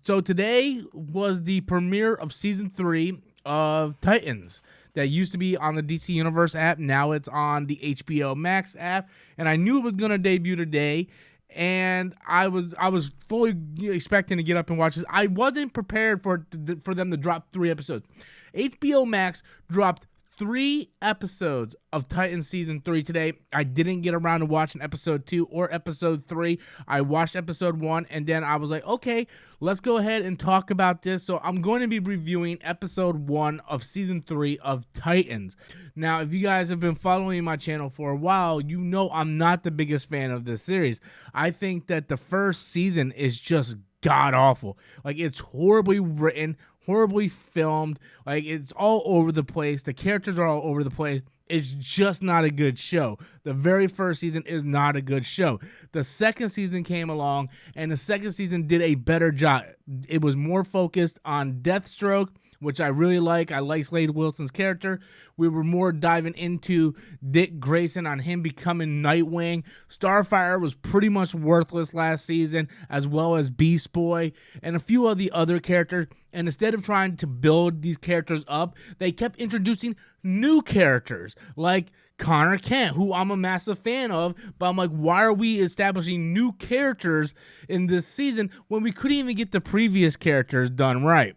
So today was the premiere of season 3 of Titans that used to be on the DC Universe app. Now it's on the HBO Max app, and I knew it was going to debut today. And I was fully expecting to get up and watch this. I wasn't prepared for them to drop 3 episodes. HBO Max dropped 3 episodes of Titans season 3 today. I didn't get around to watching episode 2 or episode 3. I watched episode 1, and then I was like, okay, let's go ahead and talk about this. So I'm going to be reviewing episode 1 of season 3 of Titans. Now, if you guys have been following my channel for a while, you know I'm not the biggest fan of this series. I think that the first season is just god awful. Like, it's horribly written, horribly filmed. Like, it's all over the place. The characters are all over the place. It's just not a good show. The very first season is not a good show. The second season came along, and the second season did a better job. It was more focused on Deathstroke, which I really like. I like Slade Wilson's character. We were more diving into Dick Grayson, on him becoming Nightwing. Starfire was pretty much worthless last season, as well as Beast Boy and a few of the other characters. And instead of trying to build these characters up, they kept introducing new characters like Connor Kent, who I'm a massive fan of, but I'm like, why are we establishing new characters in this season when we couldn't even get the previous characters done right?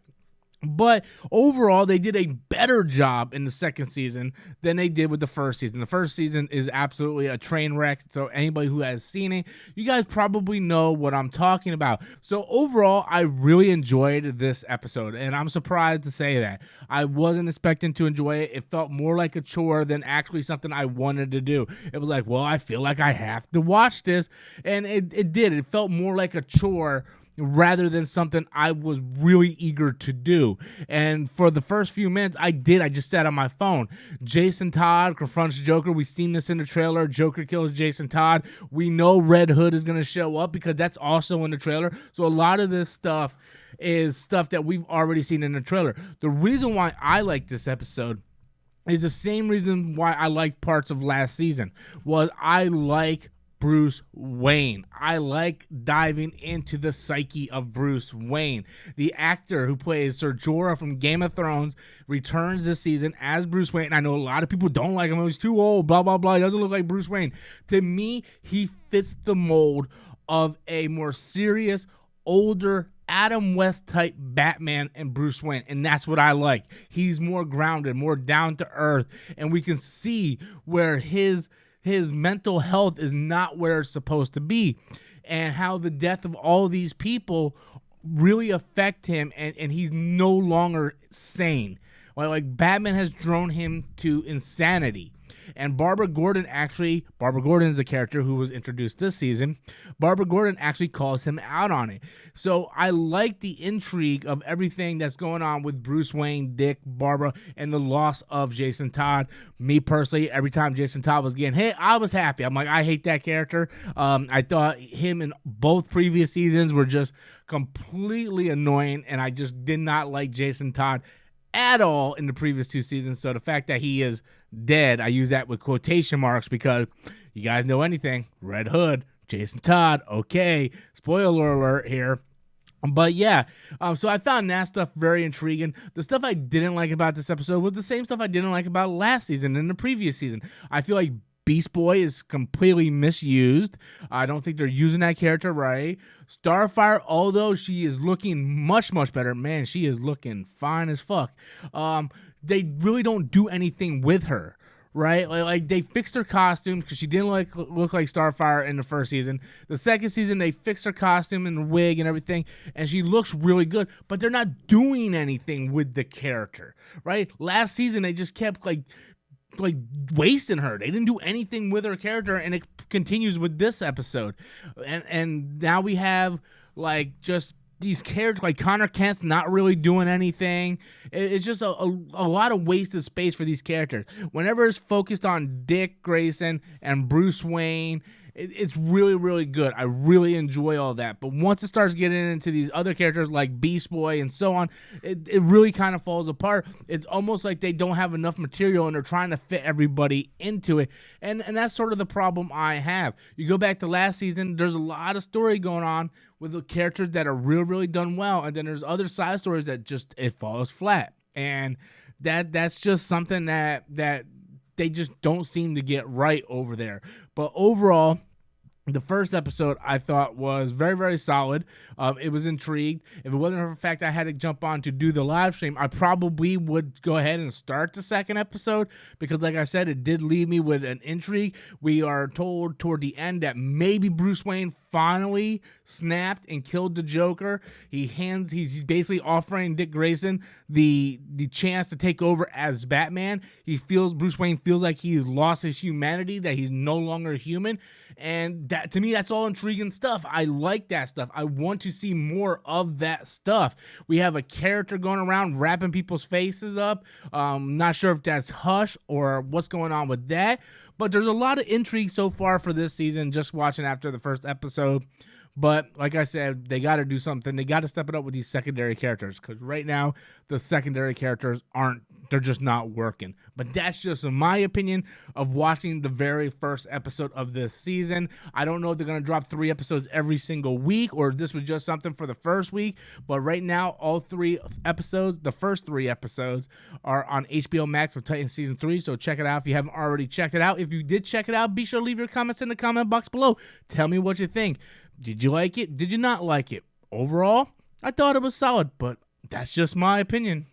But overall, they did a better job in the second season than they did with the first season. The first season is absolutely a train wreck. So anybody who has seen it, you guys probably know what I'm talking about. So overall, I really enjoyed this episode, and I'm surprised to say that. I wasn't expecting to enjoy it. It felt more like a chore than actually something I wanted to do. It was like, well, I feel like I have to watch this. And it did. It felt more like a chore rather than something I was really eager to do. And for the first few minutes, I just sat on my phone. Jason Todd confronts Joker. We've seen this in the trailer. Joker kills Jason Todd. We know Red Hood is going to show up because that's also in the trailer. So a lot of this stuff is stuff that we've already seen in the trailer. The reason why I like this episode is the same reason why I liked parts of last season, was I like Bruce Wayne. I like diving into the psyche of Bruce Wayne. The actor who plays Ser Jorah from Game of Thrones returns this season as Bruce Wayne. I know a lot of people don't like him. He's too old, blah, blah, blah. He doesn't look like Bruce Wayne. To me, he fits the mold of a more serious, older Adam West type Batman and Bruce Wayne, and that's what I like. He's more grounded, more down to earth, and we can see where his mental health is not where it's supposed to be, and how the death of all of these people really affect him, and he's no longer sane. Like Batman has drawn him to insanity. And Barbara Gordon is a character who was introduced this season. Barbara Gordon actually calls him out on it. So I like the intrigue of everything that's going on with Bruce Wayne, Dick, Barbara, and the loss of Jason Todd. Me personally, every time Jason Todd was getting hit, I was happy. I'm like, I hate that character. I thought him in both previous seasons were just completely annoying, and I just did not like Jason Todd at all in the previous 2 seasons. So the fact that he is dead, I use that with quotation marks because you guys know anything. Red Hood, Jason Todd, okay. Spoiler alert here. But yeah, so I found that stuff very intriguing. The stuff I didn't like about this episode was the same stuff I didn't like about last season and the previous season. I feel like Beast Boy is completely misused. I don't think they're using that character right. Starfire, although she is looking much, much better, man, she is looking fine as fuck. They really don't do anything with her, right? Like they fixed her costume because she didn't look like Starfire in the first season. The second season, they fixed her costume and the wig and everything, and she looks really good, but they're not doing anything with the character, right? Last season, they just kept like wasting her. They didn't do anything with her character, and it continues with this episode. And now we have like just these characters like Connor Kent's not really doing anything. It's just a lot of wasted space for these characters. Whenever it's focused on Dick Grayson and Bruce Wayne it's really, really good. I really enjoy all that. But once it starts getting into these other characters like Beast Boy and so on, it really kind of falls apart. It's almost like they don't have enough material and they're trying to fit everybody into it. And that's sort of the problem I have. You go back to last season, there's a lot of story going on with the characters that are really done well, and then there's other side stories that just it falls flat. And that's just something that they just don't seem to get right over there. But overall, the first episode I thought was very, very solid. It was intrigued. If it wasn't for the fact I had to jump on to do the live stream, I probably would go ahead and start the second episode because, like I said, it did leave me with an intrigue. We are told toward the end that maybe Bruce Wayne finally snapped and killed the Joker. He's basically offering Dick Grayson the chance to take over as Batman. Bruce Wayne feels like he's lost his humanity, that he's no longer human. And that, to me, that's all intriguing stuff. I like that stuff. I want to see more of that stuff. We have a character going around wrapping people's faces up. Not sure if that's Hush or what's going on with that. But there's a lot of intrigue so far for this season, just watching after the first episode. But like I said, they got to do something. They got to step it up with these secondary characters because right now the secondary characters they're just not working. But that's just my opinion of watching the very first episode of this season. I don't know if they're going to drop 3 episodes every single week or if this was just something for the first week. But right now, all 3 episodes, the first 3 episodes are on HBO Max for Titans Season 3. So check it out if you haven't already checked it out. If you did check it out, be sure to leave your comments in the comment box below. Tell me what you think. Did you like it? Did you not like it? Overall, I thought it was solid, but that's just my opinion.